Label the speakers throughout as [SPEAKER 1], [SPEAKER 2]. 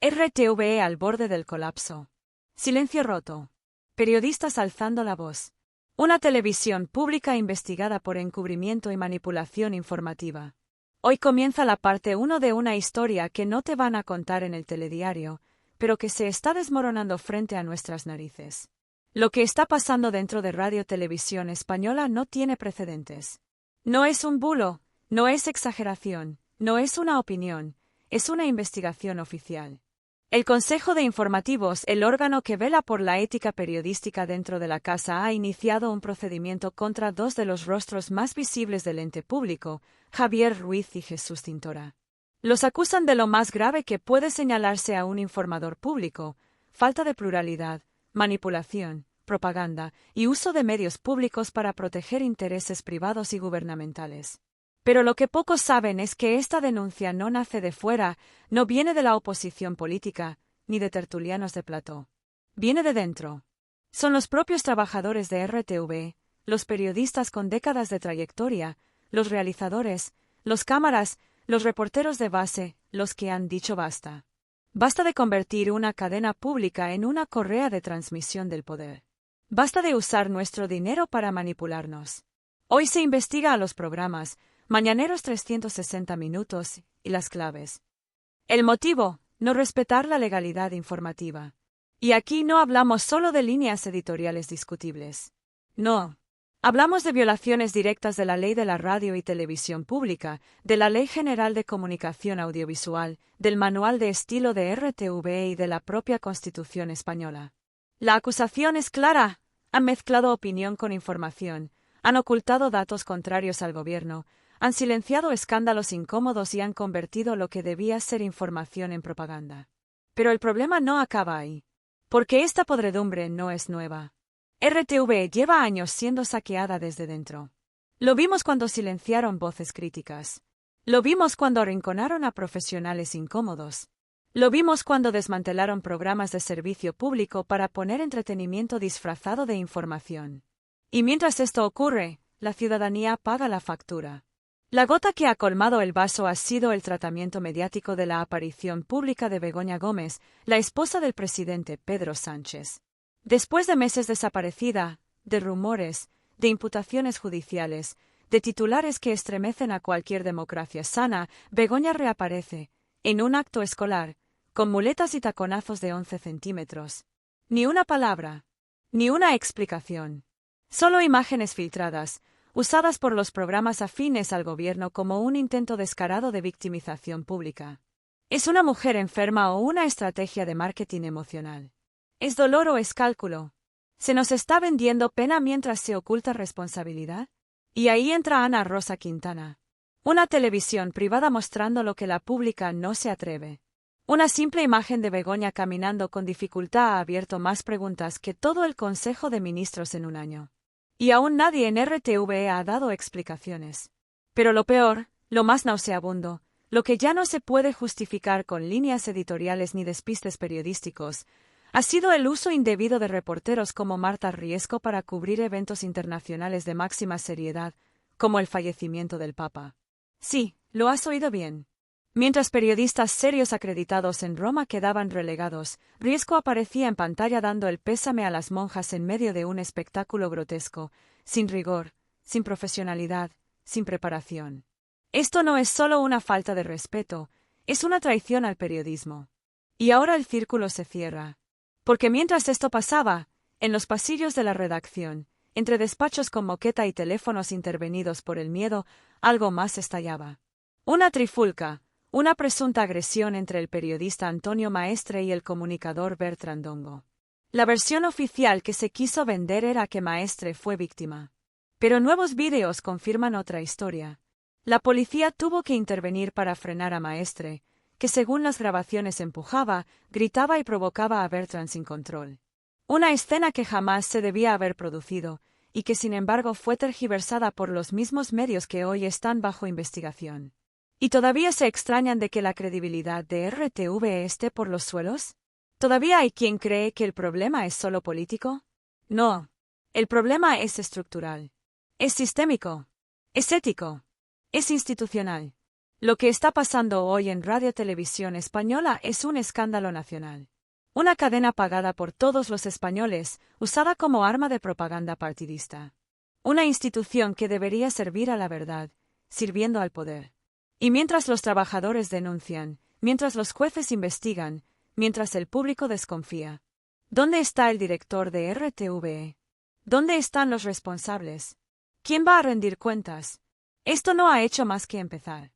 [SPEAKER 1] RTVE al borde del colapso. Silencio roto. Periodistas alzando la voz. Una televisión pública investigada por encubrimiento y manipulación informativa. Hoy comienza la parte 1 de una historia que no te van a contar en el telediario, pero que se está desmoronando frente a nuestras narices. Lo que está pasando dentro de Radio Televisión Española no tiene precedentes. No es un bulo, no es exageración, no es una opinión, es una investigación oficial. El Consejo de Informativos, el órgano que vela por la ética periodística dentro de la casa, ha iniciado un procedimiento contra dos de los rostros más visibles del ente público, Javier Ruiz y Jesús Cintora. Los acusan de lo más grave que puede señalarse a un informador público: falta de pluralidad, manipulación, propaganda y uso de medios públicos para proteger intereses privados y gubernamentales. Pero lo que pocos saben es que esta denuncia no nace de fuera, no viene de la oposición política, ni de tertulianos de plató. Viene de dentro. Son los propios trabajadores de RTV, los periodistas con décadas de trayectoria, los realizadores, los cámaras, los reporteros de base, los que han dicho basta. Basta de convertir una cadena pública en una correa de transmisión del poder. Basta de usar nuestro dinero para manipularnos. Hoy se investiga a los programas Mañaneros 360 minutos y Las Claves. El motivo: no respetar la legalidad informativa. Y aquí no hablamos solo de líneas editoriales discutibles. No. Hablamos de violaciones directas de la Ley de la Radio y Televisión Pública, de la Ley General de Comunicación Audiovisual, del Manual de Estilo de RTV y de la propia Constitución española. La acusación es clara: han mezclado opinión con información, han ocultado datos contrarios al gobierno, han silenciado escándalos incómodos y han convertido lo que debía ser información en propaganda. Pero el problema no acaba ahí. Porque esta podredumbre no es nueva. RTV lleva años siendo saqueada desde dentro. Lo vimos cuando silenciaron voces críticas. Lo vimos cuando arrinconaron a profesionales incómodos. Lo vimos cuando desmantelaron programas de servicio público para poner entretenimiento disfrazado de información. Y mientras esto ocurre, la ciudadanía paga la factura. La gota que ha colmado el vaso ha sido el tratamiento mediático de la aparición pública de Begoña Gómez, la esposa del presidente Pedro Sánchez. Después de meses desaparecida, de rumores, de imputaciones judiciales, de titulares que estremecen a cualquier democracia sana, Begoña reaparece, en un acto escolar, con muletas y taconazos de 11 centímetros. Ni una palabra, ni una explicación. Solo imágenes filtradas, usadas por los programas afines al gobierno como un intento descarado de victimización pública. ¿Es una mujer enferma o una estrategia de marketing emocional? ¿Es dolor o es cálculo? ¿Se nos está vendiendo pena mientras se oculta responsabilidad? Y ahí entra Ana Rosa Quintana. Una televisión privada mostrando lo que la pública no se atreve. Una simple imagen de Begoña caminando con dificultad ha abierto más preguntas que todo el Consejo de Ministros en un año. Y aún nadie en RTV ha dado explicaciones. Pero lo peor, lo más nauseabundo, lo que ya no se puede justificar con líneas editoriales ni despistes periodísticos, ha sido el uso indebido de reporteros como Marta Riesco para cubrir eventos internacionales de máxima seriedad, como el fallecimiento del Papa. Sí, lo has oído bien. Mientras periodistas serios acreditados en Roma quedaban relegados, Riesco aparecía en pantalla dando el pésame a las monjas en medio de un espectáculo grotesco, sin rigor, sin profesionalidad, sin preparación. Esto no es solo una falta de respeto, es una traición al periodismo. Y ahora el círculo se cierra. Porque mientras esto pasaba, en los pasillos de la redacción, entre despachos con moqueta y teléfonos intervenidos por el miedo, algo más estallaba. Una trifulca. Una presunta agresión entre el periodista Antonio Maestre y el comunicador Bertrand Dongo. La versión oficial que se quiso vender era que Maestre fue víctima. Pero nuevos vídeos confirman otra historia. La policía tuvo que intervenir para frenar a Maestre, que según las grabaciones empujaba, gritaba y provocaba a Bertrand sin control. Una escena que jamás se debía haber producido, y que sin embargo fue tergiversada por los mismos medios que hoy están bajo investigación. ¿Y todavía se extrañan de que la credibilidad de RTV esté por los suelos? ¿Todavía hay quien cree que el problema es solo político? No. El problema es estructural. Es sistémico. Es ético. Es institucional. Lo que está pasando hoy en Radio Televisión Española es un escándalo nacional. Una cadena pagada por todos los españoles, usada como arma de propaganda partidista. Una institución que debería servir a la verdad, sirviendo al poder. Y mientras los trabajadores denuncian, mientras los jueces investigan, mientras el público desconfía. ¿Dónde está el director de RTVE? ¿Dónde están los responsables? ¿Quién va a rendir cuentas? Esto no ha hecho más que empezar.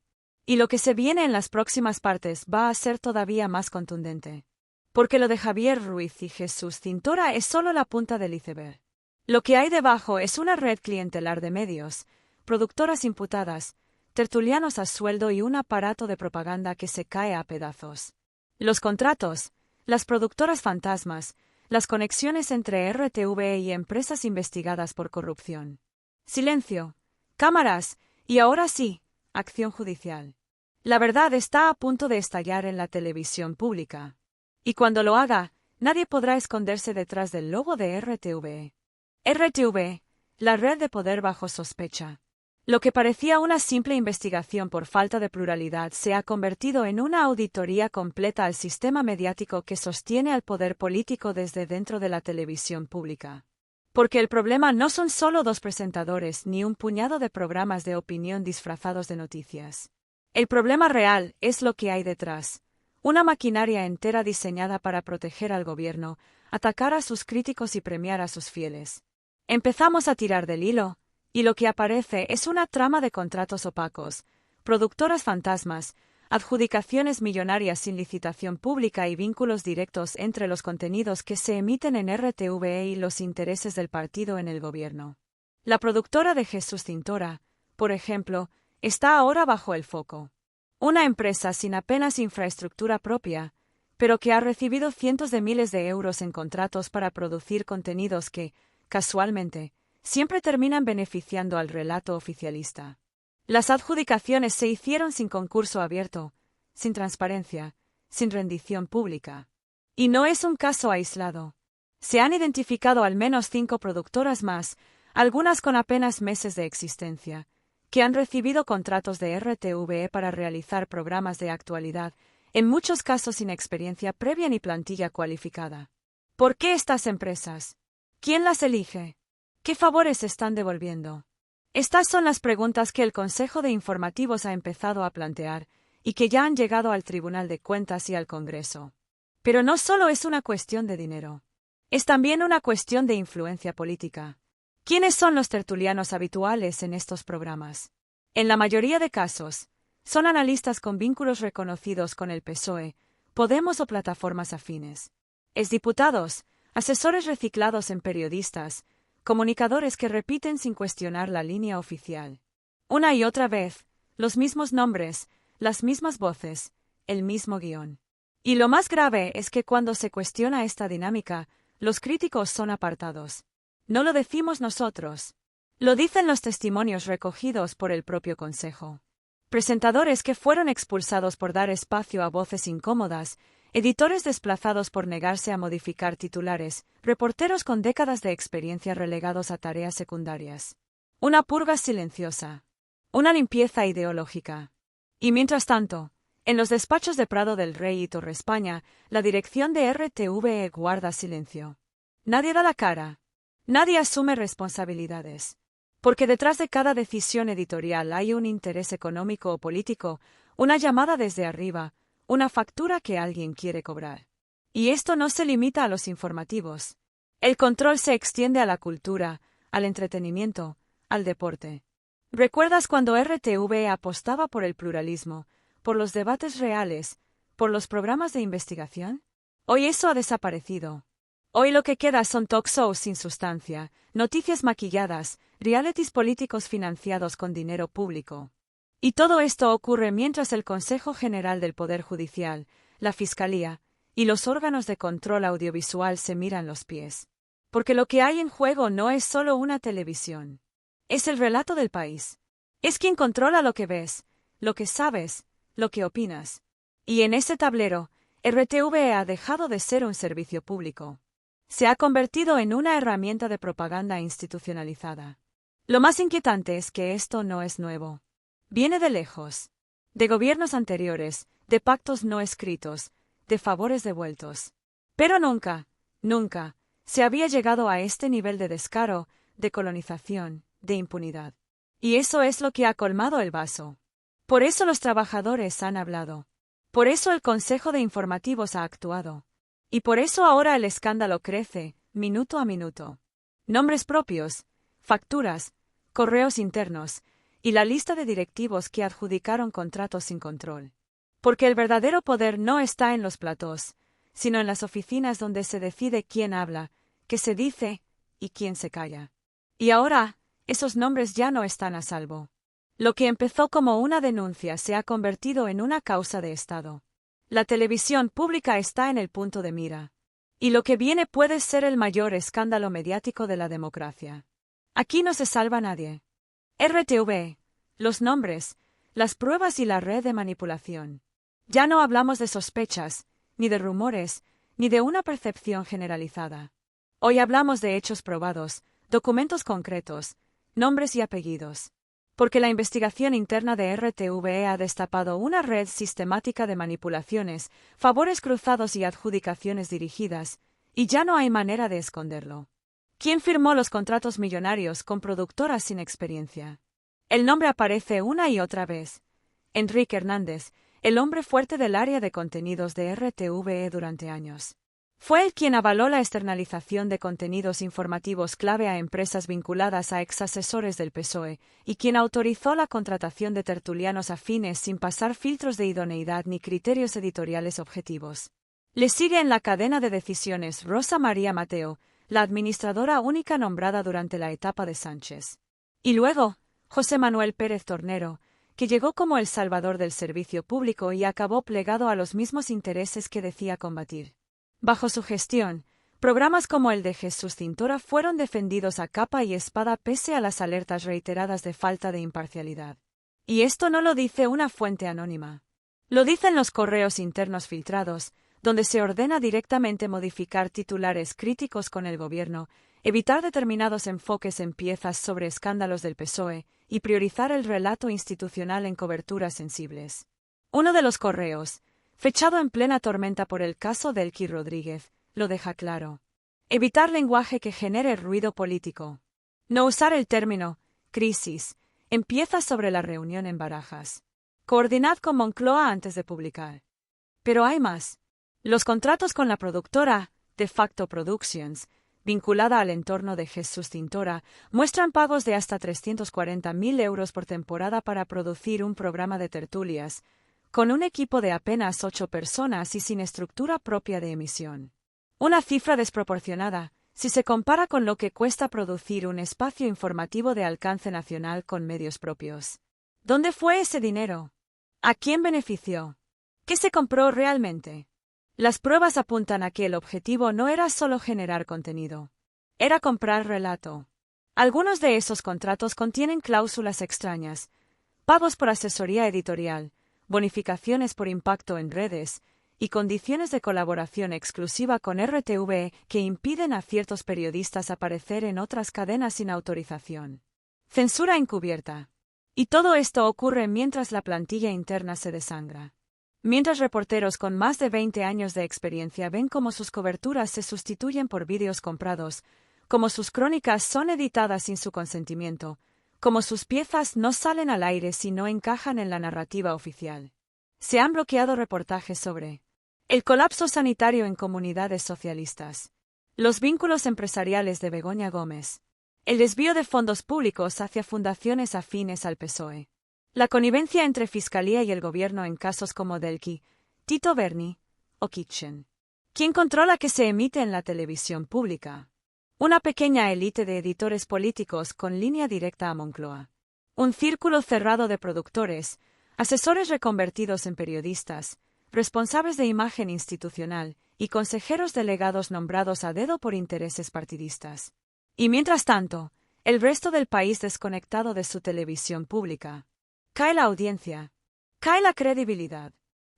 [SPEAKER 1] Y lo que se viene en las próximas partes va a ser todavía más contundente. Porque lo de Javier Ruiz y Jesús Cintora es solo la punta del iceberg. Lo que hay debajo es una red clientelar de medios, productoras imputadas, tertulianos a sueldo y un aparato de propaganda que se cae a pedazos. Los contratos, las productoras fantasmas, las conexiones entre RTVE y empresas investigadas por corrupción. Silencio, cámaras, y ahora sí, acción judicial. La verdad está a punto de estallar en la televisión pública. Y cuando lo haga, nadie podrá esconderse detrás del logo de RTVE. RTVE, la red de poder bajo sospecha. Lo que parecía una simple investigación por falta de pluralidad se ha convertido en una auditoría completa al sistema mediático que sostiene al poder político desde dentro de la televisión pública. Porque el problema no son solo dos presentadores ni un puñado de programas de opinión disfrazados de noticias. El problema real es lo que hay detrás. Una maquinaria entera diseñada para proteger al gobierno, atacar a sus críticos y premiar a sus fieles. Empezamos a tirar del hilo, y lo que aparece es una trama de contratos opacos, productoras fantasmas, adjudicaciones millonarias sin licitación pública y vínculos directos entre los contenidos que se emiten en RTVE y los intereses del partido en el gobierno. La productora de Jesús Cintora, por ejemplo, está ahora bajo el foco. Una empresa sin apenas infraestructura propia, pero que ha recibido cientos de miles de euros en contratos para producir contenidos que, casualmente, siempre terminan beneficiando al relato oficialista. Las adjudicaciones se hicieron sin concurso abierto, sin transparencia, sin rendición pública. Y no es un caso aislado. Se han identificado al menos 5 productoras más, algunas con apenas meses de existencia, que han recibido contratos de RTVE para realizar programas de actualidad, en muchos casos sin experiencia previa ni plantilla cualificada. ¿Por qué estas empresas? ¿Quién las elige? ¿Qué favores están devolviendo? Estas son las preguntas que el Consejo de Informativos ha empezado a plantear, y que ya han llegado al Tribunal de Cuentas y al Congreso. Pero no solo es una cuestión de dinero. Es también una cuestión de influencia política. ¿Quiénes son los tertulianos habituales en estos programas? En la mayoría de casos, son analistas con vínculos reconocidos con el PSOE, Podemos o plataformas afines. Exdiputados, asesores reciclados en periodistas, comunicadores que repiten sin cuestionar la línea oficial. Una y otra vez, los mismos nombres, las mismas voces, el mismo guión. Y lo más grave es que cuando se cuestiona esta dinámica, los críticos son apartados. No lo decimos nosotros. Lo dicen los testimonios recogidos por el propio Consejo. Presentadores que fueron expulsados por dar espacio a voces incómodas, editores desplazados por negarse a modificar titulares, reporteros con décadas de experiencia relegados a tareas secundarias. Una purga silenciosa. Una limpieza ideológica. Y mientras tanto, en los despachos de Prado del Rey y Torre España, la dirección de RTVE guarda silencio. Nadie da la cara. Nadie asume responsabilidades. Porque detrás de cada decisión editorial hay un interés económico o político, una llamada desde arriba, una factura que alguien quiere cobrar. Y esto no se limita a los informativos. El control se extiende a la cultura, al entretenimiento, al deporte. ¿Recuerdas cuando RTVE apostaba por el pluralismo, por los debates reales, por los programas de investigación? Hoy eso ha desaparecido. Hoy lo que queda son talk shows sin sustancia, noticias maquilladas, realities políticos financiados con dinero público. Y todo esto ocurre mientras el Consejo General del Poder Judicial, la Fiscalía y los órganos de control audiovisual se miran los pies. Porque lo que hay en juego no es solo una televisión. Es el relato del país. Es quien controla lo que ves, lo que sabes, lo que opinas. Y en ese tablero, RTVE ha dejado de ser un servicio público. Se ha convertido en una herramienta de propaganda institucionalizada. Lo más inquietante es que esto no es nuevo. Viene de lejos. de gobiernos anteriores, de pactos no escritos, de favores devueltos. Pero nunca, nunca, se había llegado a este nivel de descaro, de colonización, de impunidad. Y eso es lo que ha colmado el vaso. Por eso los trabajadores han hablado. Por eso el Consejo de Informativos ha actuado. Y por eso ahora el escándalo crece, minuto a minuto. Nombres propios, facturas, correos internos, y la lista de directivos que adjudicaron contratos sin control. Porque el verdadero poder no está en los platós, sino en las oficinas donde se decide quién habla, qué se dice y quién se calla. Y ahora, esos nombres ya no están a salvo. Lo que empezó como una denuncia se ha convertido en una causa de Estado. La televisión pública está en el punto de mira. Y lo que viene puede ser el mayor escándalo mediático de la democracia. Aquí no se salva nadie. RTV, los nombres, las pruebas y la red de manipulación. Ya no hablamos de sospechas, ni de rumores, ni de una percepción generalizada. Hoy hablamos de hechos probados, documentos concretos, nombres y apellidos. Porque la investigación interna de RTV ha destapado una red sistemática de manipulaciones, favores cruzados y adjudicaciones dirigidas, y ya no hay manera de esconderlo. ¿Quién firmó los contratos millonarios con productoras sin experiencia? El nombre aparece una y otra vez. Enrique Hernández, el hombre fuerte del área de contenidos de RTV durante años. Fue él quien avaló la externalización de contenidos informativos clave a empresas vinculadas a exasesores del PSOE, y quien autorizó la contratación de tertulianos afines sin pasar filtros de idoneidad ni criterios editoriales objetivos. Le sigue en la cadena de decisiones Rosa María Mateo, la administradora única nombrada durante la etapa de Sánchez. Y luego, José Manuel Pérez Tornero, que llegó como el salvador del servicio público y acabó plegado a los mismos intereses que decía combatir. Bajo su gestión, programas como el de Jesús Cintora fueron defendidos a capa y espada pese a las alertas reiteradas de falta de imparcialidad. Y esto no lo dice una fuente anónima. Lo dicen los correos internos filtrados, donde se ordena directamente modificar titulares críticos con el gobierno, evitar determinados enfoques en piezas sobre escándalos del PSOE y priorizar el relato institucional en coberturas sensibles. Uno de los correos, fechado en plena tormenta por el caso de Elqui Rodríguez, lo deja claro. Evitar lenguaje que genere ruido político. No usar el término crisis en piezas sobre la reunión en Barajas. Coordinad con Moncloa antes de publicar. Pero hay más. Los contratos con la productora, De Facto Productions, vinculada al entorno de Jesús Cintora, muestran pagos de hasta 340.000 euros por temporada para producir un programa de tertulias, con un equipo de apenas 8 personas y sin estructura propia de emisión. Una cifra desproporcionada, si se compara con lo que cuesta producir un espacio informativo de alcance nacional con medios propios. ¿Dónde fue ese dinero? ¿A quién benefició? ¿Qué se compró realmente? Las pruebas apuntan a que el objetivo no era solo generar contenido. Era comprar relato. Algunos de esos contratos contienen cláusulas extrañas, pagos por asesoría editorial, bonificaciones por impacto en redes, y condiciones de colaboración exclusiva con RTV que impiden a ciertos periodistas aparecer en otras cadenas sin autorización. Censura encubierta. Y todo esto ocurre mientras la plantilla interna se desangra. Mientras reporteros con más de 20 años de experiencia ven cómo sus coberturas se sustituyen por vídeos comprados, cómo sus crónicas son editadas sin su consentimiento, cómo sus piezas no salen al aire si no encajan en la narrativa oficial. Se han bloqueado reportajes sobre el colapso sanitario en comunidades socialistas, los vínculos empresariales de Begoña Gómez, el desvío de fondos públicos hacia fundaciones afines al PSOE, la connivencia entre Fiscalía y el Gobierno en casos como Delqui, Tito Berni o Kitchen. ¿Quién controla qué se emite en la televisión pública? Una pequeña élite de editores políticos con línea directa a Moncloa. Un círculo cerrado de productores, asesores reconvertidos en periodistas, responsables de imagen institucional y consejeros delegados nombrados a dedo por intereses partidistas. Y mientras tanto, el resto del país desconectado de su televisión pública. Cae la audiencia. Cae la credibilidad.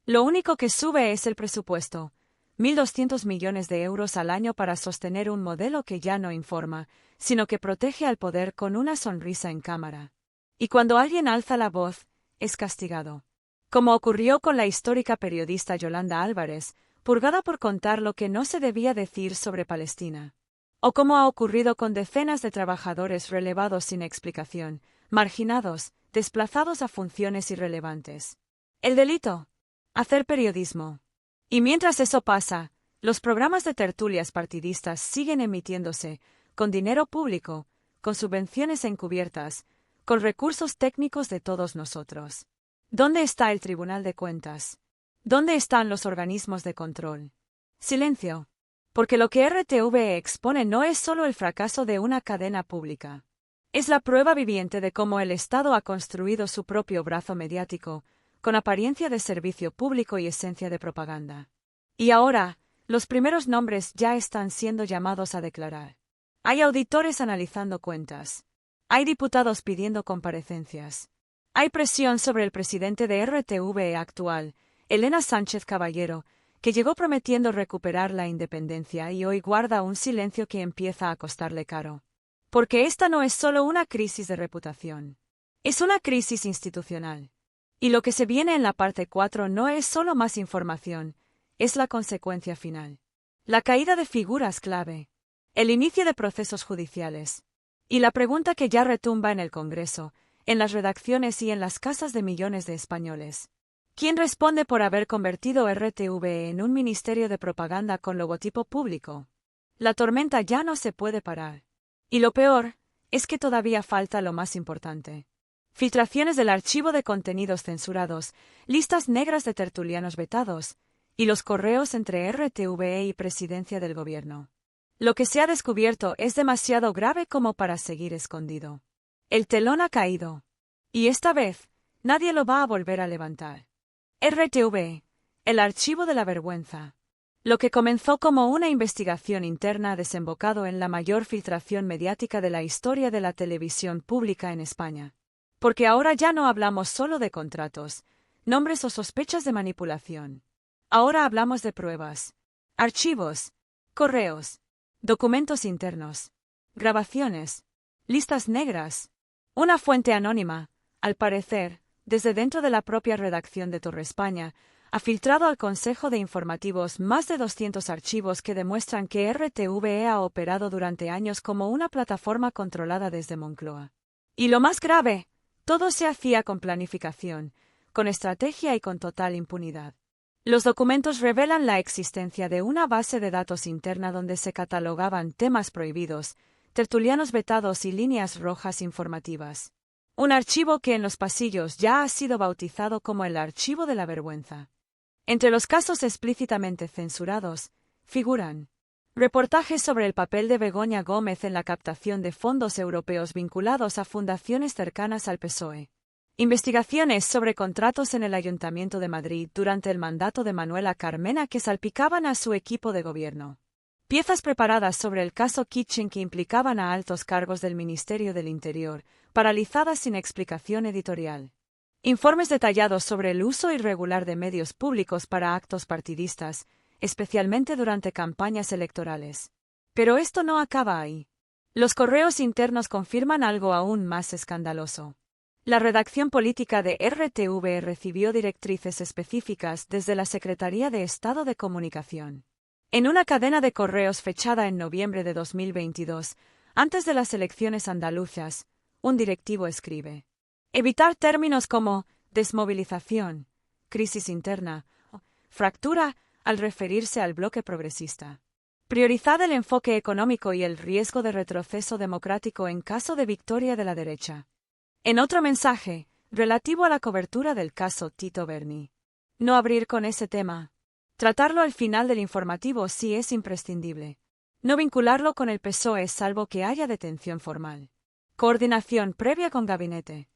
[SPEAKER 1] Lo único que sube es el presupuesto. 1.200 millones de euros al año para sostener un modelo que ya no informa, sino que protege al poder con una sonrisa en cámara. Y cuando alguien alza la voz, es castigado. como ocurrió con la histórica periodista Yolanda Álvarez, purgada por contar lo que no se debía decir sobre Palestina. O como ha ocurrido con decenas de trabajadores relevados sin explicación, marginados, desplazados a funciones irrelevantes. El delito: hacer periodismo. Y mientras eso pasa, los programas de tertulias partidistas siguen emitiéndose, con dinero público, con subvenciones encubiertas, con recursos técnicos de todos nosotros. ¿Dónde está el Tribunal de Cuentas? ¿Dónde están los organismos de control? Silencio. Porque lo que RTVE expone no es solo el fracaso de una cadena pública. Es la prueba viviente de cómo el Estado ha construido su propio brazo mediático, con apariencia de servicio público y esencia de propaganda. Y ahora, los primeros nombres ya están siendo llamados a declarar. Hay auditores analizando cuentas. Hay diputados pidiendo comparecencias. Hay presión sobre el presidente de RTVE actual, Elena Sánchez Caballero, que llegó prometiendo recuperar la independencia y hoy guarda un silencio que empieza a costarle caro. Porque esta no es solo una crisis de reputación. Es una crisis institucional. Y lo que se viene en la parte 4 no es solo más información, es la consecuencia final. La caída de figuras clave. El inicio de procesos judiciales. Y la pregunta que ya retumba en el Congreso, en las redacciones y en las casas de millones de españoles. ¿Quién responde por haber convertido RTVE en un ministerio de propaganda con logotipo público? La tormenta ya no se puede parar. Y lo peor, es que todavía falta lo más importante. Filtraciones del archivo de contenidos censurados, listas negras de tertulianos vetados, y los correos entre RTVE y Presidencia del Gobierno. Lo que se ha descubierto es demasiado grave como para seguir escondido. El telón ha caído. Y esta vez, nadie lo va a volver a levantar. RTVE, el archivo de la vergüenza. Lo que comenzó como una investigación interna ha desembocado en la mayor filtración mediática de la historia de la televisión pública en España. Porque ahora ya no hablamos solo de contratos, nombres o sospechas de manipulación. Ahora hablamos de pruebas, archivos, correos, documentos internos, grabaciones, listas negras. Una fuente anónima, al parecer, desde dentro de la propia redacción de Torre España, ha filtrado al Consejo de Informativos más de 200 archivos que demuestran que RTVE ha operado durante años como una plataforma controlada desde Moncloa. Y lo más grave, todo se hacía con planificación, con estrategia y con total impunidad. Los documentos revelan la existencia de una base de datos interna donde se catalogaban temas prohibidos, tertulianos vetados y líneas rojas informativas. Un archivo que en los pasillos ya ha sido bautizado como el archivo de la vergüenza. Entre los casos explícitamente censurados, figuran reportajes sobre el papel de Begoña Gómez en la captación de fondos europeos vinculados a fundaciones cercanas al PSOE. Investigaciones sobre contratos en el Ayuntamiento de Madrid durante el mandato de Manuela Carmena que salpicaban a su equipo de gobierno. Piezas preparadas sobre el caso Kitchen que implicaban a altos cargos del Ministerio del Interior, paralizadas sin explicación editorial. Informes detallados sobre el uso irregular de medios públicos para actos partidistas, especialmente durante campañas electorales. Pero esto no acaba ahí. Los correos internos confirman algo aún más escandaloso. La redacción política de RTVE recibió directrices específicas desde la Secretaría de Estado de Comunicación. En una cadena de correos fechada en noviembre de 2022, antes de las elecciones andaluzas, un directivo escribe: evitar términos como desmovilización, crisis interna o fractura al referirse al bloque progresista. Priorizad el enfoque económico y el riesgo de retroceso democrático en caso de victoria de la derecha. En otro mensaje, relativo a la cobertura del caso Tito Berni. No abrir con ese tema. Tratarlo al final del informativo sí es imprescindible. No vincularlo con el PSOE salvo que haya detención formal. Coordinación previa con gabinete.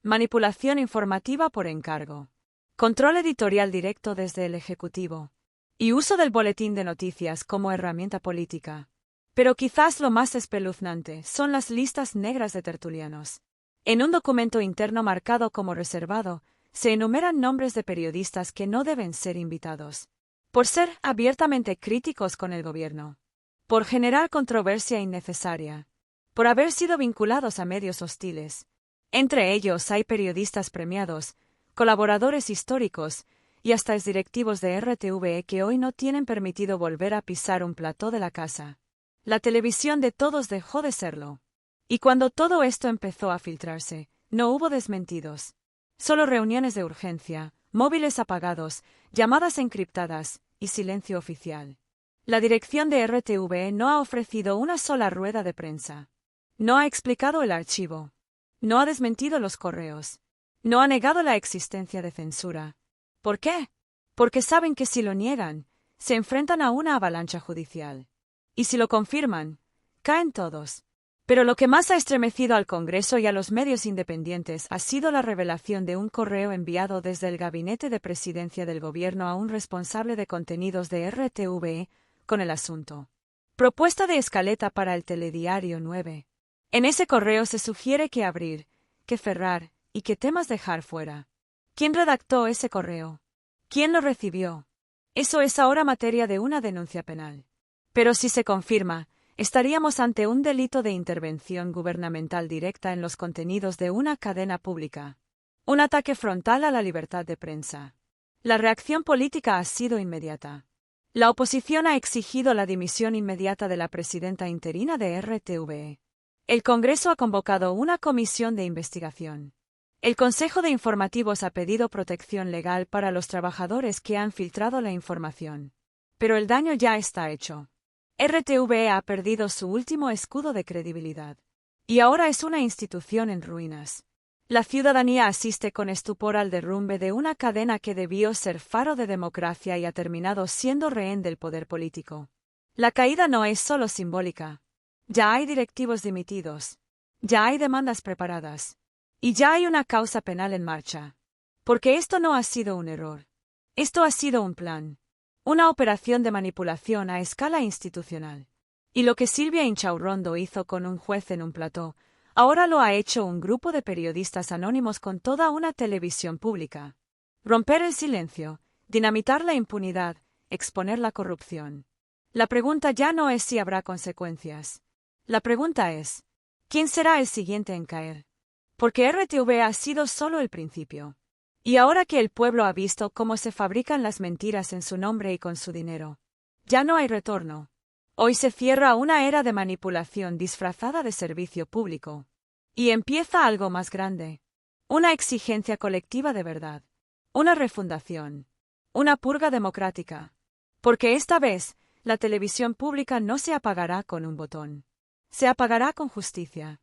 [SPEAKER 1] Manipulación informativa por encargo. Control editorial directo desde el Ejecutivo. Y uso del boletín de noticias como herramienta política. Pero quizás lo más espeluznante son las listas negras de tertulianos. En un documento interno marcado como reservado, se enumeran nombres de periodistas que no deben ser invitados. Por ser abiertamente críticos con el gobierno. Por generar controversia innecesaria. Por haber sido vinculados a medios hostiles. Entre ellos hay periodistas premiados, colaboradores históricos y hasta exdirectivos de RTVE que hoy no tienen permitido volver a pisar un plató de la casa. La televisión de todos dejó de serlo. Y cuando todo esto empezó a filtrarse, no hubo desmentidos. Solo reuniones de urgencia, móviles apagados, llamadas encriptadas y silencio oficial. La dirección de RTVE no ha ofrecido una sola rueda de prensa. No ha explicado el archivo. No ha desmentido los correos. No ha negado la existencia de censura. ¿Por qué? Porque saben que si lo niegan, se enfrentan a una avalancha judicial. Y si lo confirman, caen todos. Pero lo que más ha estremecido al Congreso y a los medios independientes ha sido la revelación de un correo enviado desde el Gabinete de Presidencia del Gobierno a un responsable de contenidos de RTVE con el asunto. Propuesta de escaleta para el Telediario 9. En ese correo se sugiere qué abrir, qué cerrar y qué temas dejar fuera. ¿Quién redactó ese correo? ¿Quién lo recibió? Eso es ahora materia de una denuncia penal. Pero si se confirma, estaríamos ante un delito de intervención gubernamental directa en los contenidos de una cadena pública. Un ataque frontal a la libertad de prensa. La reacción política ha sido inmediata. La oposición ha exigido la dimisión inmediata de la presidenta interina de RTVE. El Congreso ha convocado una comisión de investigación. El Consejo de Informativos ha pedido protección legal para los trabajadores que han filtrado la información. Pero el daño ya está hecho. RTVE ha perdido su último escudo de credibilidad. Y ahora es una institución en ruinas. La ciudadanía asiste con estupor al derrumbe de una cadena que debió ser faro de democracia y ha terminado siendo rehén del poder político. La caída no es solo simbólica. Ya hay directivos dimitidos. Ya hay demandas preparadas. Y ya hay una causa penal en marcha. Porque esto no ha sido un error. Esto ha sido un plan. Una operación de manipulación a escala institucional. Y lo que Silvia Inchaurrondo hizo con un juez en un plató, ahora lo ha hecho un grupo de periodistas anónimos con toda una televisión pública. Romper el silencio, dinamitar la impunidad, exponer la corrupción. La pregunta ya no es si habrá consecuencias. La pregunta es, ¿quién será el siguiente en caer? Porque RTVE ha sido solo el principio. Y ahora que el pueblo ha visto cómo se fabrican las mentiras en su nombre y con su dinero, ya no hay retorno. Hoy se cierra una era de manipulación disfrazada de servicio público. Y empieza algo más grande. Una exigencia colectiva de verdad. Una refundación. Una purga democrática. Porque esta vez, la televisión pública no se apagará con un botón. Se apagará con justicia.